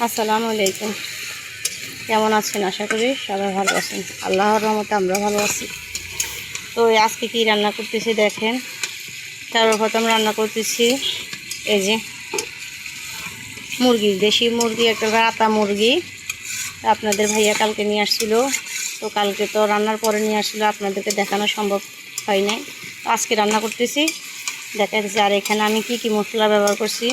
আসসালামু আলাইকুম। কেমন আছেন? আশা করি সবাই ভালো আছেন। আল্লাহর রহমতে আমরা ভালো আছি। তো আজকে কি রান্না করতেছি দেখেন। সর্বপ্রথম রান্না করতেছি এই যে মুরগি, দেশি মুরগি, একটা রাতা মুরগি। আপনাদের ভাইয়া কালকে নিয়ে আসছিল, তো কালকে তো রান্নার পরে নিয়ে আসছিলো, আপনাদেরকে দেখানো সম্ভব হয় নাই। আজকে রান্না করতেছি দেখাচ্ছি। আর এখানে আমি কি কি মশলা ব্যবহার করছি,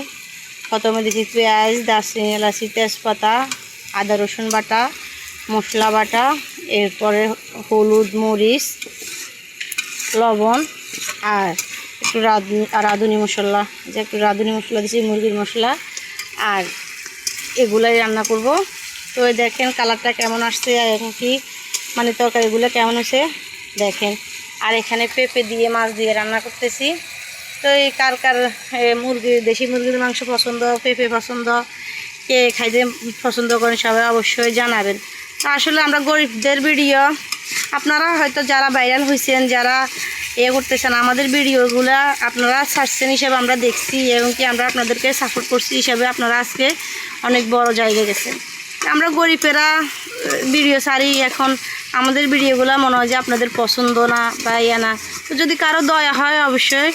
প্রথমে দিয়েছি পেঁয়াজ, দারচিনি, এলাচি, তেজপাতা, আদা রসুন বাটা, মশলা বাটা, এরপরে হলুদ, মরিচ, লবণ আর একটু রাঁধুনি মশলা, যে একটু রাঁধুনি মশলা দিয়েছি, মুরগির মশলা। আর এগুলাই রান্না করব। তো দেখেন কালারটা কেমন আসছে, আর এখন কি মানে তরকারিগুলো কেমন হয়েছে দেখেন। আর এখানে পেঁপে দিয়ে মাছ দিয়ে রান্না করতেছি। তো এই কার কার দেশি মুরগির মাংস পছন্দ, পেঁপে পছন্দ, কে খাইতে পছন্দ করেন সবাই অবশ্যই জানাবেন। তো আসলে আমরা গরিবদের ভিডিও, আপনারা হয়তো যারা ভাইরাল হয়েছেন, যারা করতেছেন, আমাদের ভিডিওগুলো আপনারা ছাড়ছেন হিসেবে আমরা দেখছি, এবং কি আমরা আপনাদেরকে সাপোর্ট করছি হিসাবে আপনারা আজকে অনেক বড় জায়গায় গেছেন। আমরা গরিবেরা ভিডিও ছাড়ি, এখন আমাদের ভিডিওগুলো মনে হয় যে আপনাদের পছন্দ না বা না। তো যদি কারো দয়া হয় অবশ্যই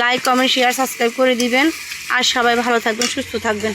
লাইক, কমেন্ট, শেয়ার, সাবস্ক্রাইব করে দিবেন। আর সবাই ভালো থাকবেন, সুস্থ থাকবেন।